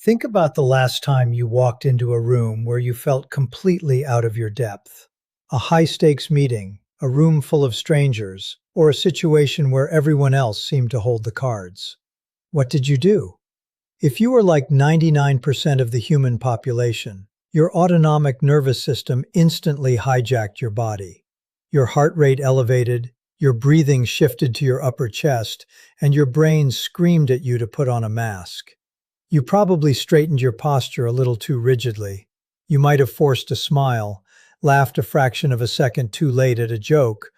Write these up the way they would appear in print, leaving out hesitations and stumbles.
Think about the last time you walked into a room where you felt completely out of your depth. A high-stakes meeting, a room full of strangers, or a situation where everyone else seemed to hold the cards. What did you do? If you were like 99% of the human population, your autonomic nervous system instantly hijacked your body. Your heart rate elevated, your breathing shifted to your upper chest, and your brain screamed at you to put on a mask. You probably straightened your posture a little too rigidly. You might have forced a smile, laughed a fraction of a second too late at a joke,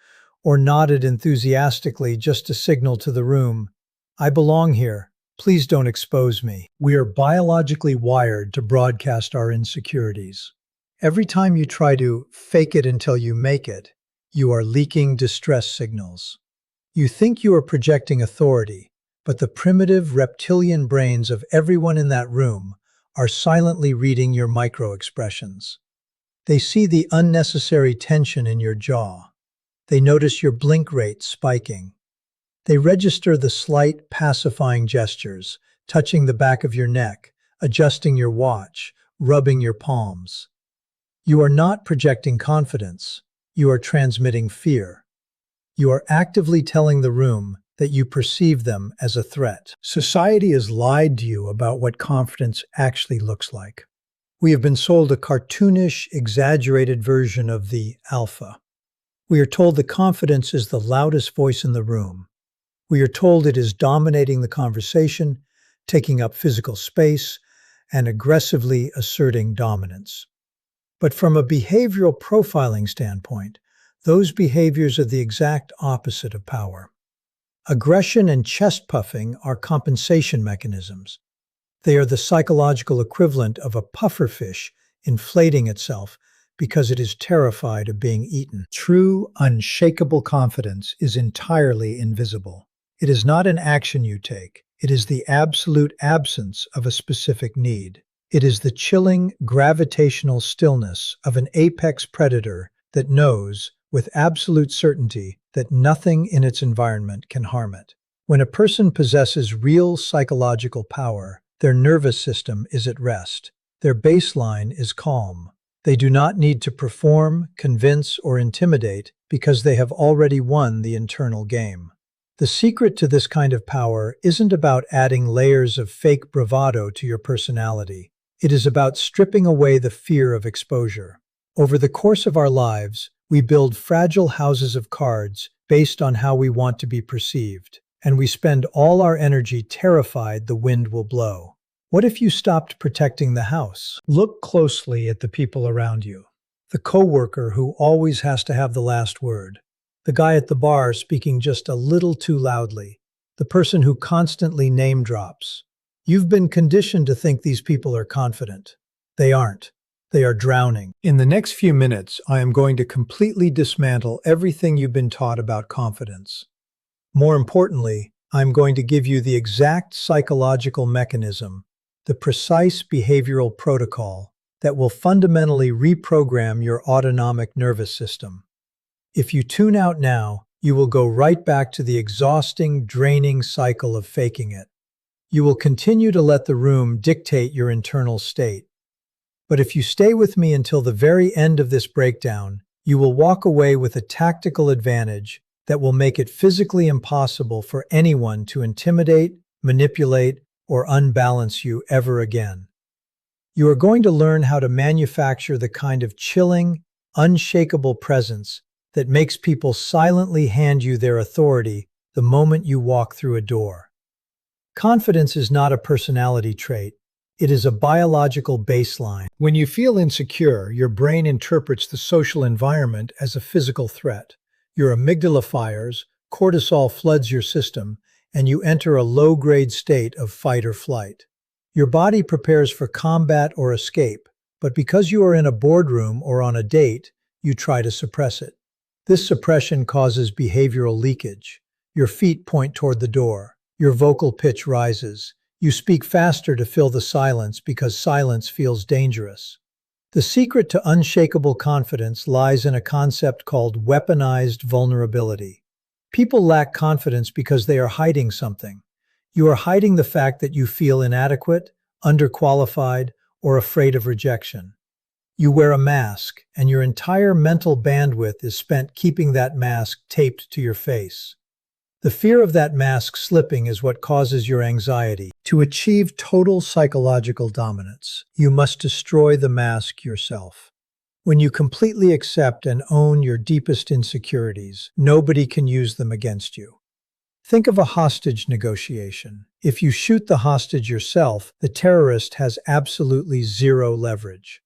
or nodded enthusiastically just to signal to the room, "I belong here. Please don't expose me." We are biologically wired to broadcast our insecurities. Every time you try to fake it until you make it, you are leaking distress signals. You think you are projecting authority, but the primitive reptilian brains of everyone in that room are silently reading your micro-expressions. They see the unnecessary tension in your jaw. They notice your blink rate spiking. They register the slight pacifying gestures, touching the back of your neck, adjusting your watch, rubbing your palms. You are not projecting confidence. You are transmitting fear. You are actively telling the room that you perceive them as a threat. Society has lied to you about what confidence actually looks like. We have been sold a cartoonish, exaggerated version of the alpha. We are told that confidence is the loudest voice in the room. We are told it is dominating the conversation, taking up physical space, and aggressively asserting dominance. But from a behavioral profiling standpoint, those behaviors are the exact opposite of power. Aggression and chest puffing are compensation mechanisms. They are the psychological equivalent of a pufferfish inflating itself because it is terrified of being eaten. True, unshakable confidence is entirely invisible. It is not an action you take. It is the absolute absence of a specific need. It is the chilling, gravitational stillness of an apex predator that knows, with absolute certainty, that nothing in its environment can harm it. When a person possesses real psychological power, their nervous system is at rest. Their baseline is calm. They do not need to perform, convince, or intimidate because they have already won the internal game. The secret to this kind of power isn't about adding layers of fake bravado to your personality. It is about stripping away the fear of exposure. Over the course of our lives, we build fragile houses of cards based on how we want to be perceived, and we spend all our energy terrified the wind will blow. What if you stopped protecting the house? Look closely at the people around you. The coworker who always has to have the last word. The guy at the bar speaking just a little too loudly. The person who constantly name drops. You've been conditioned to think these people are confident. They aren't. They are drowning. In the next few minutes, I am going to completely dismantle everything you've been taught about confidence. More importantly, I'm going to give you the exact psychological mechanism, the precise behavioral protocol that will fundamentally reprogram your autonomic nervous system. If you tune out now, you will go right back to the exhausting, draining cycle of faking it. You will continue to let the room dictate your internal state. But if you stay with me until the very end of this breakdown, you will walk away with a tactical advantage that will make it physically impossible for anyone to intimidate, manipulate, or unbalance you ever again. You are going to learn how to manufacture the kind of chilling, unshakable presence that makes people silently hand you their authority the moment you walk through a door. Confidence is not a personality trait. It is a biological baseline. When you feel insecure, your brain interprets the social environment as a physical threat. Your amygdala fires, cortisol floods your system, and you enter a low-grade state of fight or flight. Your body prepares for combat or escape, but because you are in a boardroom or on a date, you try to suppress it. This suppression causes behavioral leakage. Your feet point toward the door. Your vocal pitch rises. You speak faster to fill the silence because silence feels dangerous. The secret to unshakable confidence lies in a concept called weaponized vulnerability. People lack confidence because they are hiding something. You are hiding the fact that you feel inadequate, underqualified, or afraid of rejection. You wear a mask, and your entire mental bandwidth is spent keeping that mask taped to your face. The fear of that mask slipping is what causes your anxiety. To achieve total psychological dominance, you must destroy the mask yourself. When you completely accept and own your deepest insecurities, nobody can use them against you. Think of a hostage negotiation. If you shoot the hostage yourself, the terrorist has absolutely zero leverage.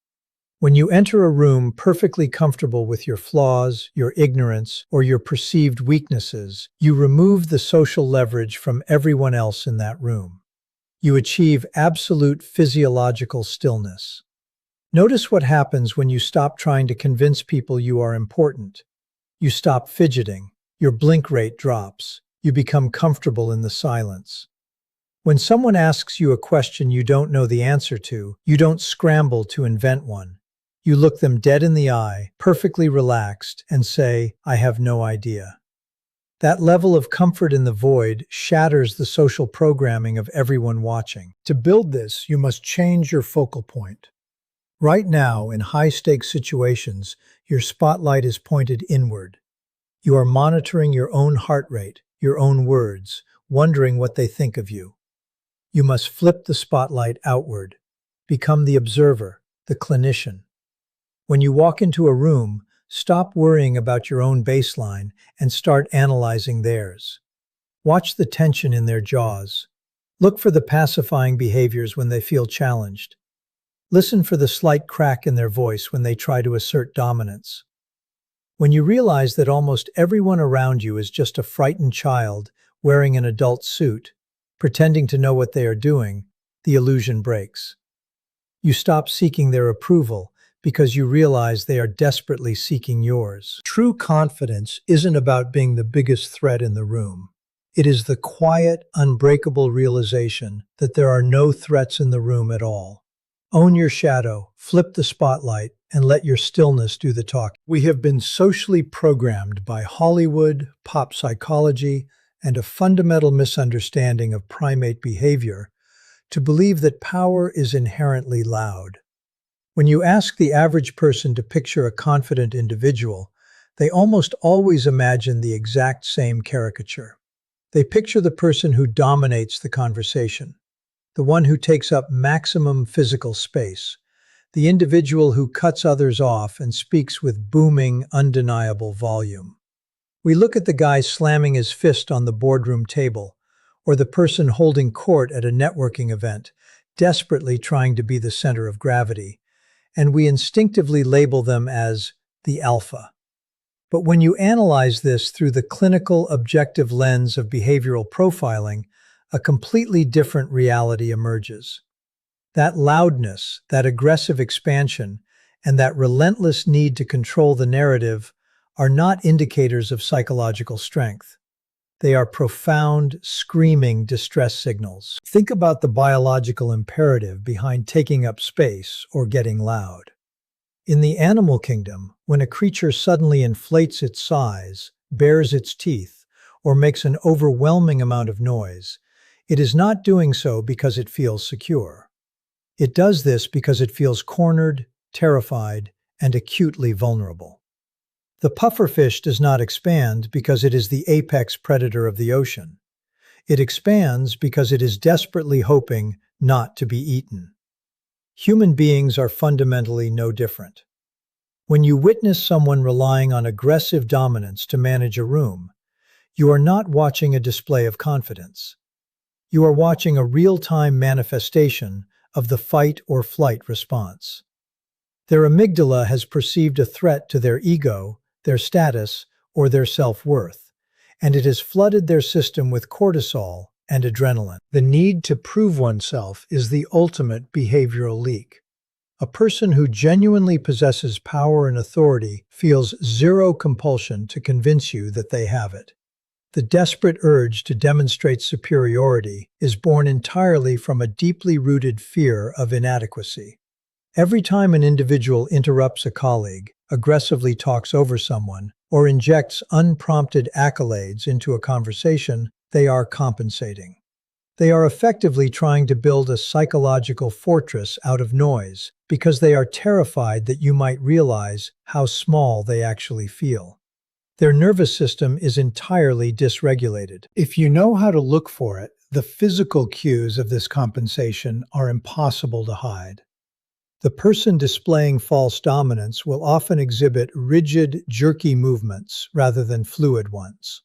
When you enter a room perfectly comfortable with your flaws, your ignorance, or your perceived weaknesses, you remove the social leverage from everyone else in that room. You achieve absolute physiological stillness. Notice what happens when you stop trying to convince people you are important. You stop fidgeting, your blink rate drops, you become comfortable in the silence. When someone asks you a question you don't know the answer to, you don't scramble to invent one. You look them dead in the eye, perfectly relaxed, and say, "I have no idea." That level of comfort in the void shatters the social programming of everyone watching. To build this, you must change your focal point. Right now, in high-stakes situations, your spotlight is pointed inward. You are monitoring your own heart rate, your own words, wondering what they think of you. You must flip the spotlight outward. Become the observer, the clinician. When you walk into a room, stop worrying about your own baseline and start analyzing theirs. Watch the tension in their jaws. Look for the pacifying behaviors when they feel challenged. Listen for the slight crack in their voice when they try to assert dominance. When you realize that almost everyone around you is just a frightened child wearing an adult suit, pretending to know what they are doing, the illusion breaks. You stop seeking their approval because you realize they are desperately seeking yours. True confidence isn't about being the biggest threat in the room. It is the quiet, unbreakable realization that there are no threats in the room at all. Own your shadow, flip the spotlight, and let your stillness do the talking. We have been socially programmed by Hollywood, pop psychology, and a fundamental misunderstanding of primate behavior to believe that power is inherently loud. When you ask the average person to picture a confident individual, they almost always imagine the exact same caricature. They picture the person who dominates the conversation, the one who takes up maximum physical space, the individual who cuts others off and speaks with booming, undeniable volume. We look at the guy slamming his fist on the boardroom table, or the person holding court at a networking event, desperately trying to be the center of gravity, and we instinctively label them as the alpha. But when you analyze this through the clinical, objective lens of behavioral profiling, a completely different reality emerges. That loudness, that aggressive expansion, and that relentless need to control the narrative are not indicators of psychological strength. They are profound, screaming distress signals. Think about the biological imperative behind taking up space or getting loud. In the animal kingdom, when a creature suddenly inflates its size, bares its teeth, or makes an overwhelming amount of noise, it is not doing so because it feels secure. It does this because it feels cornered, terrified, and acutely vulnerable. The pufferfish does not expand because it is the apex predator of the ocean. It expands because it is desperately hoping not to be eaten. Human beings are fundamentally no different. When you witness someone relying on aggressive dominance to manage a room, you are not watching a display of confidence. You are watching a real-time manifestation of the fight or flight response. Their amygdala has perceived a threat to their ego, their status, or their self-worth, and it has flooded their system with cortisol and adrenaline. The need to prove oneself is the ultimate behavioral leak. A person who genuinely possesses power and authority feels zero compulsion to convince you that they have it. The desperate urge to demonstrate superiority is born entirely from a deeply rooted fear of inadequacy. Every time an individual interrupts a colleague, aggressively talks over someone, or injects unprompted accolades into a conversation, they are compensating. They are effectively trying to build a psychological fortress out of noise because they are terrified that you might realize how small they actually feel. Their nervous system is entirely dysregulated. If you know how to look for it, the physical cues of this compensation are impossible to hide. The person displaying false dominance will often exhibit rigid, jerky movements rather than fluid ones.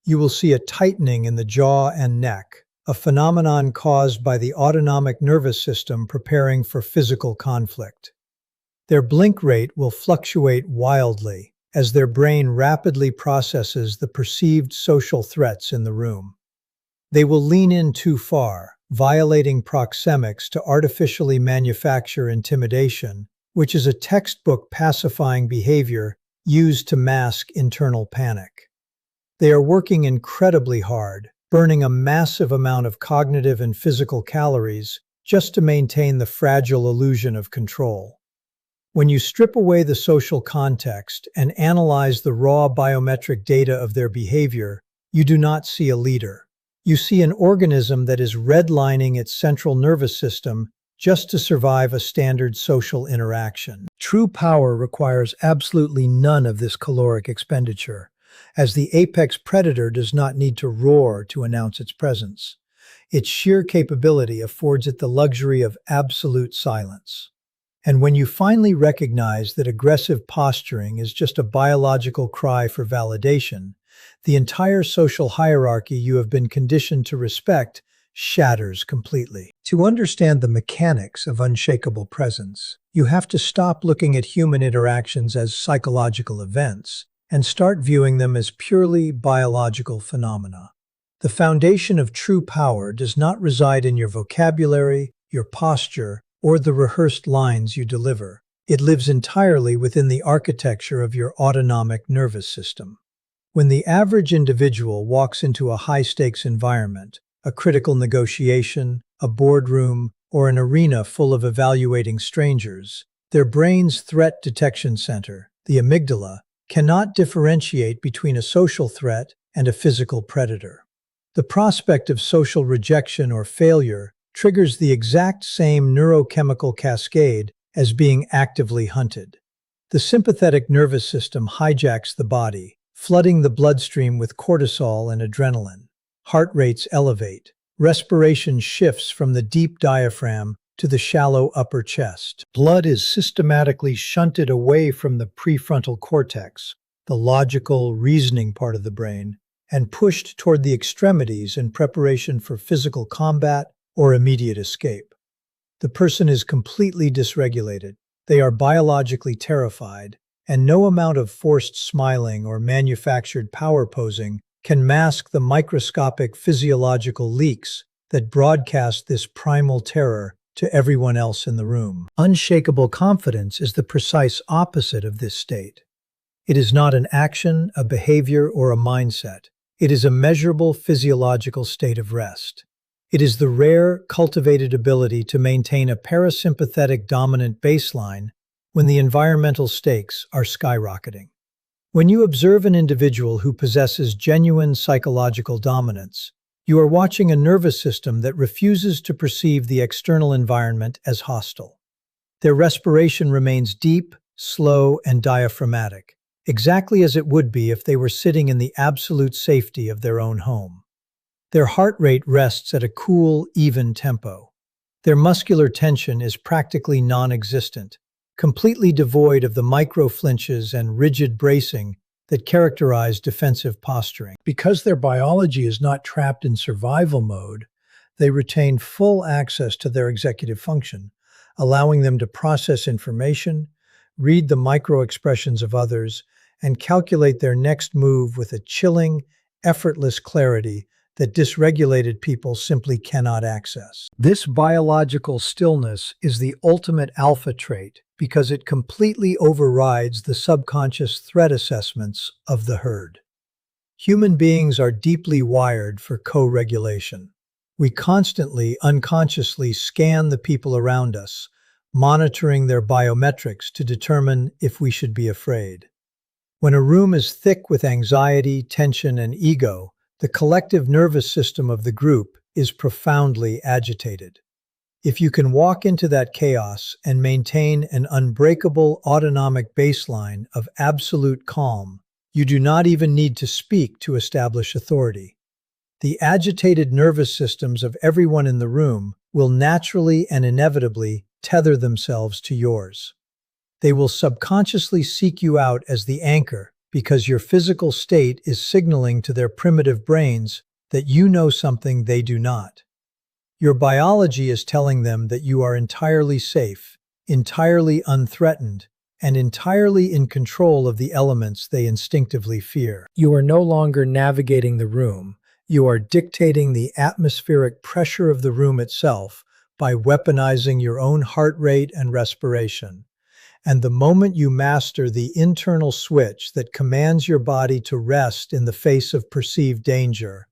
You will see a tightening in the jaw and neck, a phenomenon caused by the autonomic nervous system preparing for physical conflict. Their blink rate will fluctuate wildly as their brain rapidly processes the perceived social threats in the room. They will lean in too far, violating proxemics to artificially manufacture intimidation, which is a textbook pacifying behavior used to mask internal panic. They are working incredibly hard, burning a massive amount of cognitive and physical calories just to maintain the fragile illusion of control. When you strip away the social context and analyze the raw biometric data of their behavior, you do not see a leader. You see an organism that is redlining its central nervous system just to survive a standard social interaction. True power requires absolutely none of this caloric expenditure, as the apex predator does not need to roar to announce its presence. Its sheer capability affords it the luxury of absolute silence. And when you finally recognize that aggressive posturing is just a biological cry for validation, the entire social hierarchy you have been conditioned to respect shatters completely. To understand the mechanics of unshakable presence, you have to stop looking at human interactions as psychological events and start viewing them as purely biological phenomena. The foundation of true power does not reside in your vocabulary, your posture, or the rehearsed lines you deliver. It lives entirely within the architecture of your autonomic nervous system. When the average individual walks into a high-stakes environment, a critical negotiation, a boardroom, or an arena full of evaluating strangers, their brain's threat detection center, the amygdala, cannot differentiate between a social threat and a physical predator. The prospect of social rejection or failure triggers the exact same neurochemical cascade as being actively hunted. The sympathetic nervous system hijacks the body, flooding the bloodstream with cortisol and adrenaline. Heart rates elevate. Respiration shifts from the deep diaphragm to the shallow upper chest. Blood is systematically shunted away from the prefrontal cortex, the logical, reasoning part of the brain, and pushed toward the extremities in preparation for physical combat or immediate escape. The person is completely dysregulated. They are biologically terrified, and no amount of forced smiling or manufactured power posing can mask the microscopic physiological leaks that broadcast this primal terror to everyone else in the room. Unshakable confidence is the precise opposite of this state. It is not an action, a behavior, or a mindset. It is a measurable physiological state of rest. It is the rare, cultivated ability to maintain a parasympathetic dominant baseline when the environmental stakes are skyrocketing. When you observe an individual who possesses genuine psychological dominance, you are watching a nervous system that refuses to perceive the external environment as hostile. Their respiration remains deep, slow, and diaphragmatic, exactly as it would be if they were sitting in the absolute safety of their own home. Their heart rate rests at a cool, even tempo. Their muscular tension is practically non-existent, completely devoid of the micro-flinches and rigid bracing that characterize defensive posturing. Because their biology is not trapped in survival mode, they retain full access to their executive function, allowing them to process information, read the micro-expressions of others, and calculate their next move with a chilling, effortless clarity that dysregulated people simply cannot access. This biological stillness is the ultimate alpha trait because it completely overrides the subconscious threat assessments of the herd. Human beings are deeply wired for co-regulation. We constantly, unconsciously scan the people around us, monitoring their biometrics to determine if we should be afraid. When a room is thick with anxiety, tension, and ego, the collective nervous system of the group is profoundly agitated. If you can walk into that chaos and maintain an unbreakable autonomic baseline of absolute calm, you do not even need to speak to establish authority. The agitated nervous systems of everyone in the room will naturally and inevitably tether themselves to yours. They will subconsciously seek you out as the anchor because your physical state is signaling to their primitive brains that you know something they do not. Your biology is telling them that you are entirely safe, entirely unthreatened, and entirely in control of the elements they instinctively fear. You are no longer navigating the room. You are dictating the atmospheric pressure of the room itself by weaponizing your own heart rate and respiration. And the moment you master the internal switch that commands your body to rest in the face of perceived danger,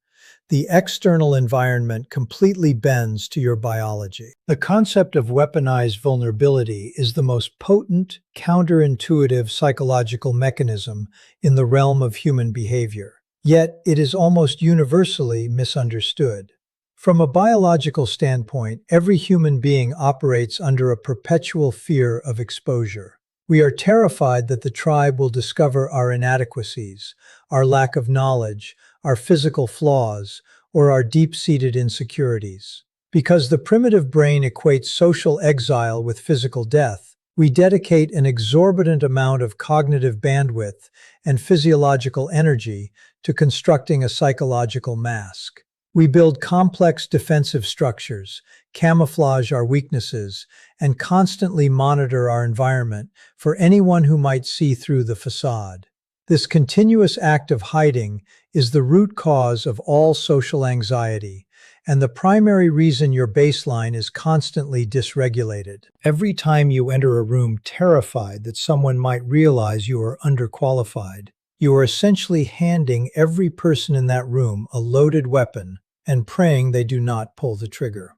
the external environment completely bends to your biology. The concept of weaponized vulnerability is the most potent, counterintuitive psychological mechanism in the realm of human behavior. Yet, it is almost universally misunderstood. From a biological standpoint, every human being operates under a perpetual fear of exposure. We are terrified that the tribe will discover our inadequacies, our lack of knowledge, our physical flaws, or our deep-seated insecurities. Because the primitive brain equates social exile with physical death, we dedicate an exorbitant amount of cognitive bandwidth and physiological energy to constructing a psychological mask. We build complex defensive structures, camouflage our weaknesses, and constantly monitor our environment for anyone who might see through the facade. This continuous act of hiding is the root cause of all social anxiety, and the primary reason your baseline is constantly dysregulated. Every time you enter a room terrified that someone might realize you are underqualified, you are essentially handing every person in that room a loaded weapon and praying they do not pull the trigger.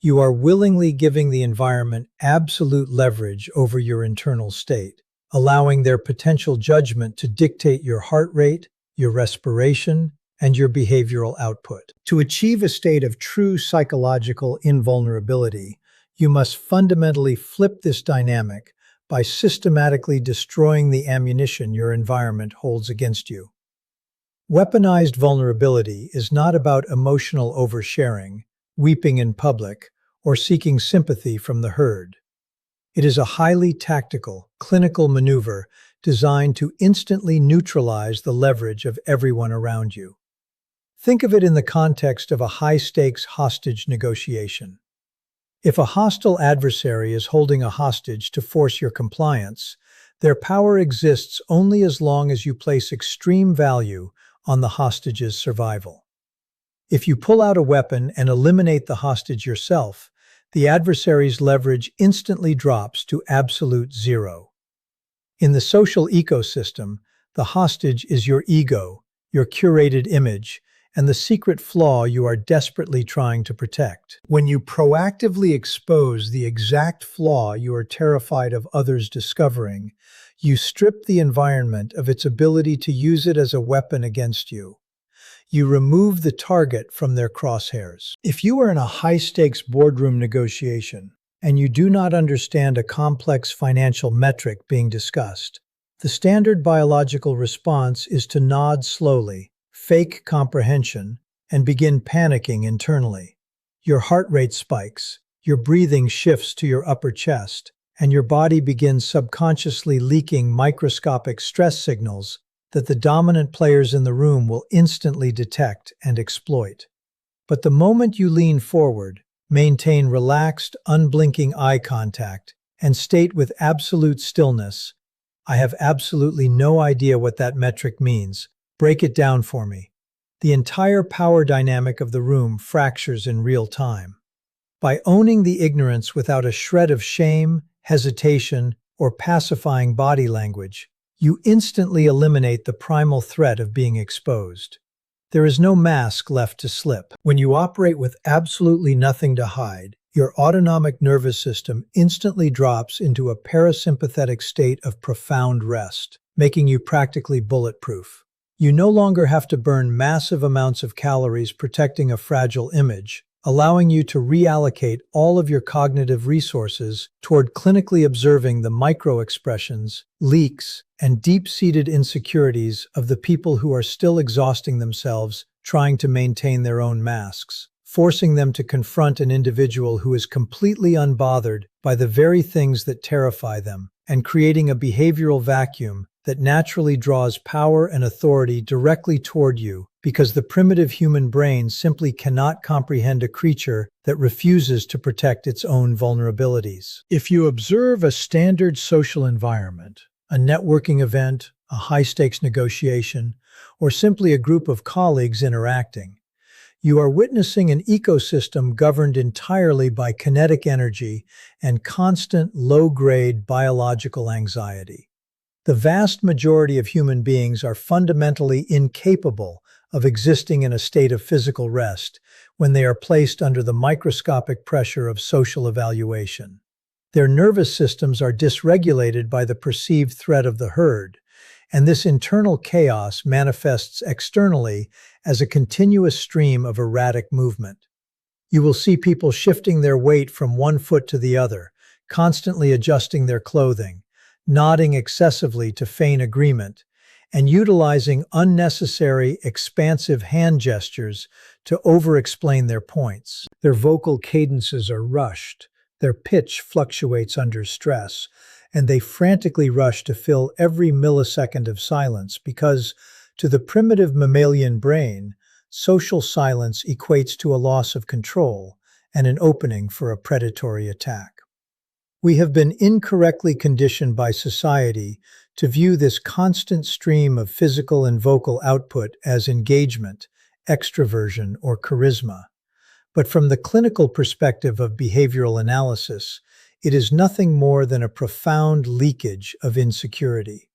You are willingly giving the environment absolute leverage over your internal state, allowing their potential judgment to dictate your heart rate, your respiration, and your behavioral output. To achieve a state of true psychological invulnerability, you must fundamentally flip this dynamic by systematically destroying the ammunition your environment holds against you. Weaponized vulnerability is not about emotional oversharing, weeping in public, or seeking sympathy from the herd. It is a highly tactical, clinical maneuver designed to instantly neutralize the leverage of everyone around you. Think of it in the context of a high-stakes hostage negotiation. If a hostile adversary is holding a hostage to force your compliance, their power exists only as long as you place extreme value on the hostage's survival. If you pull out a weapon and eliminate the hostage yourself, the adversary's leverage instantly drops to absolute zero. In the social ecosystem, the hostage is your ego, your curated image, and the secret flaw you are desperately trying to protect. When you proactively expose the exact flaw you are terrified of others discovering, you strip the environment of its ability to use it as a weapon against you. You remove the target from their crosshairs. If you are in a high-stakes boardroom negotiation and you do not understand a complex financial metric being discussed, the standard biological response is to nod slowly, fake comprehension, and begin panicking internally. Your heart rate spikes, your breathing shifts to your upper chest, and your body begins subconsciously leaking microscopic stress signals that the dominant players in the room will instantly detect and exploit. But the moment you lean forward, maintain relaxed, unblinking eye contact, and state with absolute stillness, "I have absolutely no idea what that metric means. Break it down for me." The entire power dynamic of the room fractures in real time. By owning the ignorance without a shred of shame, hesitation, or pacifying body language, you instantly eliminate the primal threat of being exposed. There is no mask left to slip. When you operate with absolutely nothing to hide, your autonomic nervous system instantly drops into a parasympathetic state of profound rest, making you practically bulletproof. You no longer have to burn massive amounts of calories protecting a fragile image, allowing you to reallocate all of your cognitive resources toward clinically observing the micro-expressions, leaks, and deep-seated insecurities of the people who are still exhausting themselves trying to maintain their own masks, forcing them to confront an individual who is completely unbothered by the very things that terrify them, and creating a behavioral vacuum that naturally draws power and authority directly toward you because the primitive human brain simply cannot comprehend a creature that refuses to protect its own vulnerabilities. If you observe a standard social environment, a networking event, a high-stakes negotiation, or simply a group of colleagues interacting, you are witnessing an ecosystem governed entirely by kinetic energy and constant low-grade biological anxiety. The vast majority of human beings are fundamentally incapable of existing in a state of physical rest when they are placed under the microscopic pressure of social evaluation. Their nervous systems are dysregulated by the perceived threat of the herd, and this internal chaos manifests externally as a continuous stream of erratic movement. You will see people shifting their weight from one foot to the other, constantly adjusting their clothing, nodding excessively to feign agreement, and utilizing unnecessary, expansive hand gestures to over-explain their points. Their vocal cadences are rushed, their pitch fluctuates under stress, and they frantically rush to fill every millisecond of silence because, to the primitive mammalian brain, social silence equates to a loss of control and an opening for a predatory attack. We have been incorrectly conditioned by society to view this constant stream of physical and vocal output as engagement, extroversion, or charisma. But from the clinical perspective of behavioral analysis, it is nothing more than a profound leakage of insecurity.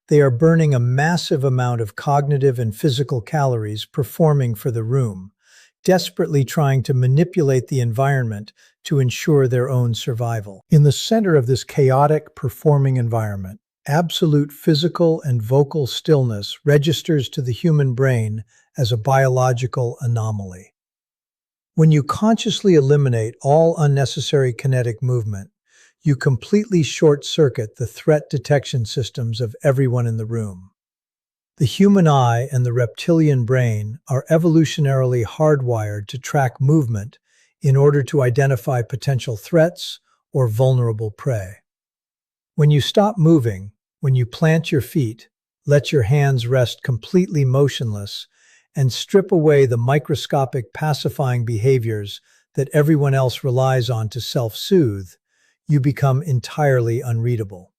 They are burning a massive amount of cognitive and physical calories performing for the room, desperately trying to manipulate the environment to ensure their own survival. In the center of this chaotic performing environment, absolute physical and vocal stillness registers to the human brain as a biological anomaly. When you consciously eliminate all unnecessary kinetic movement, you completely short-circuit the threat detection systems of everyone in the room. The human eye and the reptilian brain are evolutionarily hardwired to track movement in order to identify potential threats or vulnerable prey. When you stop moving, when you plant your feet, let your hands rest completely motionless, and strip away the microscopic pacifying behaviors that everyone else relies on to self-soothe, you become entirely unreadable.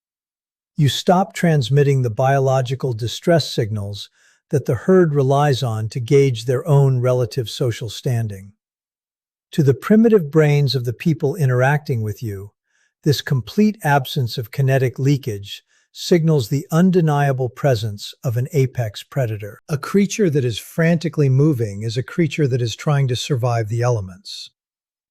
You stop transmitting the biological distress signals that the herd relies on to gauge their own relative social standing. To the primitive brains of the people interacting with you, this complete absence of kinetic leakage signals the undeniable presence of an apex predator. A creature that is frantically moving is a creature that is trying to survive the elements.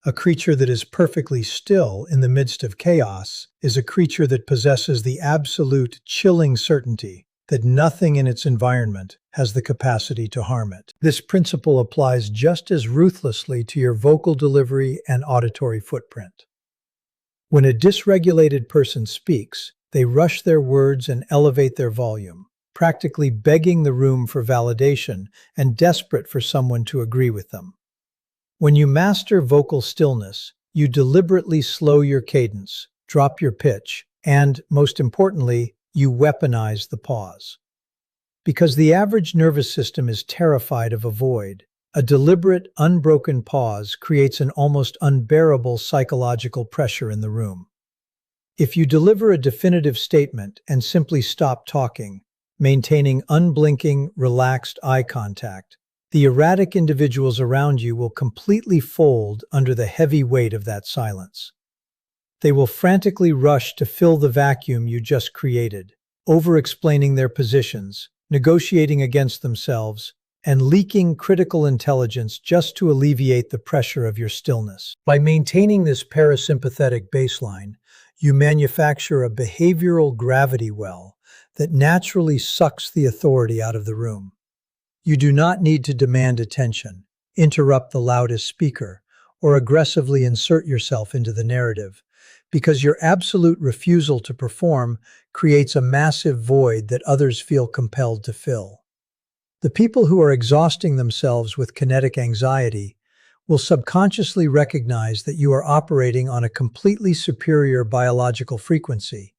A creature that is perfectly still in the midst of chaos is a creature that possesses the absolute chilling certainty that nothing in its environment has the capacity to harm it. This principle applies just as ruthlessly to your vocal delivery and auditory footprint. When a dysregulated person speaks, they rush their words and elevate their volume, practically begging the room for validation and desperate for someone to agree with them. When you master vocal stillness, you deliberately slow your cadence, drop your pitch, and, most importantly, you weaponize the pause. Because the average nervous system is terrified of a void, a deliberate, unbroken pause creates an almost unbearable psychological pressure in the room. If you deliver a definitive statement and simply stop talking, maintaining unblinking, relaxed eye contact, the erratic individuals around you will completely fold under the heavy weight of that silence. They will frantically rush to fill the vacuum you just created, over-explaining their positions, negotiating against themselves, and leaking critical intelligence just to alleviate the pressure of your stillness. By maintaining this parasympathetic baseline, you manufacture a behavioral gravity well that naturally sucks the authority out of the room. You do not need to demand attention, interrupt the loudest speaker, or aggressively insert yourself into the narrative, because your absolute refusal to perform creates a massive void that others feel compelled to fill. The people who are exhausting themselves with kinetic anxiety will subconsciously recognize that you are operating on a completely superior biological frequency,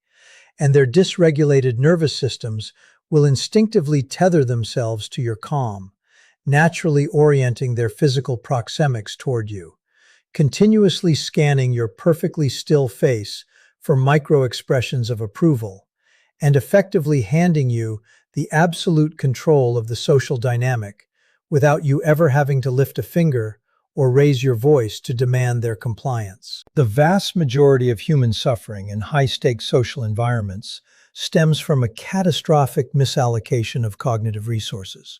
and their dysregulated nervous systems will instinctively tether themselves to your calm, naturally orienting their physical proxemics toward you, continuously scanning your perfectly still face for micro-expressions of approval, and effectively handing you the absolute control of the social dynamic without you ever having to lift a finger or raise your voice to demand their compliance. The vast majority of human suffering in high-stakes social environments stems from a catastrophic misallocation of cognitive resources.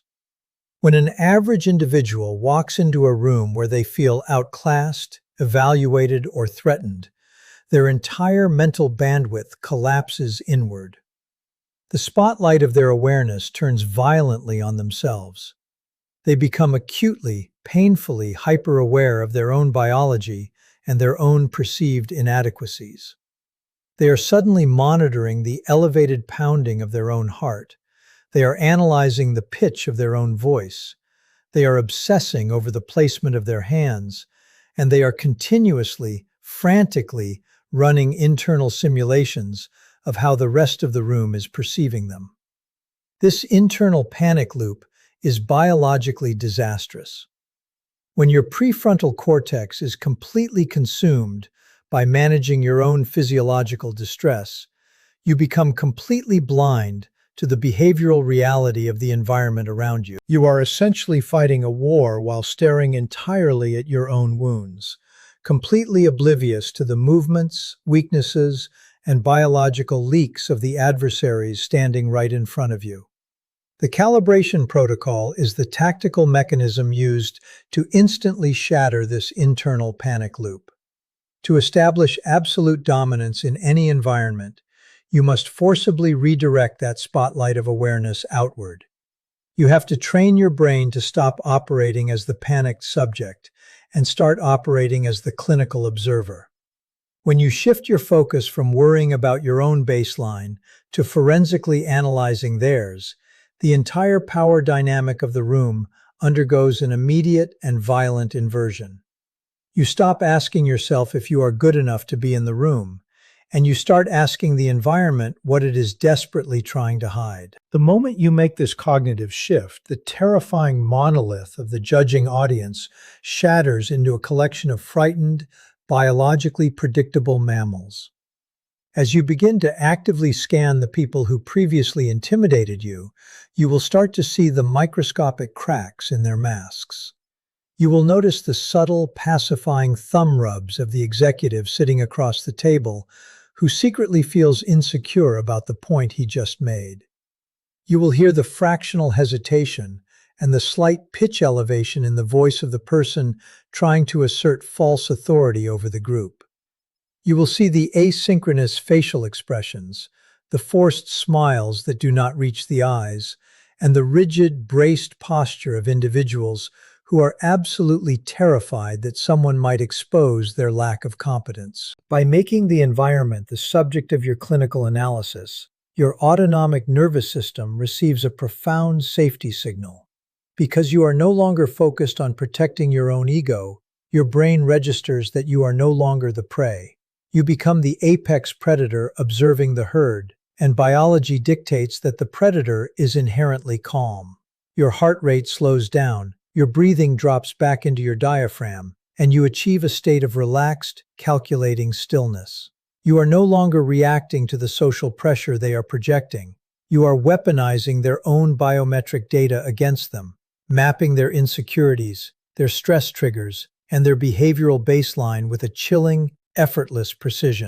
When an average individual walks into a room where they feel outclassed, evaluated, or threatened, their entire mental bandwidth collapses inward. The spotlight of their awareness turns violently on themselves. They become acutely, painfully hyper-aware of their own biology and their own perceived inadequacies. They are suddenly monitoring the elevated pounding of their own heart. They are analyzing the pitch of their own voice. They are obsessing over the placement of their hands, and they are continuously, frantically running internal simulations of how the rest of the room is perceiving them. This internal panic loop is biologically disastrous. When your prefrontal cortex is completely consumed by managing your own physiological distress, you become completely blind to the behavioral reality of the environment around you. You are essentially fighting a war while staring entirely at your own wounds, completely oblivious to the movements, weaknesses, and biological leaks of the adversaries standing right in front of you. The Calibration Protocol is the tactical mechanism used to instantly shatter this internal panic loop. To establish absolute dominance in any environment, you must forcibly redirect that spotlight of awareness outward. You have to train your brain to stop operating as the panicked subject and start operating as the clinical observer. When you shift your focus from worrying about your own baseline to forensically analyzing theirs, the entire power dynamic of the room undergoes an immediate and violent inversion. You stop asking yourself if you are good enough to be in the room, and you start asking the environment what it is desperately trying to hide. The moment you make this cognitive shift, the terrifying monolith of the judging audience shatters into a collection of frightened, biologically predictable mammals. As you begin to actively scan the people who previously intimidated you, you will start to see the microscopic cracks in their masks. You will notice the subtle, pacifying thumb rubs of the executive sitting across the table, who secretly feels insecure about the point he just made. You will hear the fractional hesitation and the slight pitch elevation in the voice of the person trying to assert false authority over the group. You will see the asynchronous facial expressions, the forced smiles that do not reach the eyes, and the rigid, braced posture of individuals who are absolutely terrified that someone might expose their lack of competence. By making the environment the subject of your clinical analysis, your autonomic nervous system receives a profound safety signal. Because you are no longer focused on protecting your own ego, your brain registers that you are no longer the prey. You become the apex predator observing the herd, and biology dictates that the predator is inherently calm. Your heart rate slows down, your breathing drops back into your diaphragm, and you achieve a state of relaxed, calculating stillness. You are no longer reacting to the social pressure they are projecting. You are weaponizing their own biometric data against them, mapping their insecurities, their stress triggers, and their behavioral baseline with a chilling, effortless precision.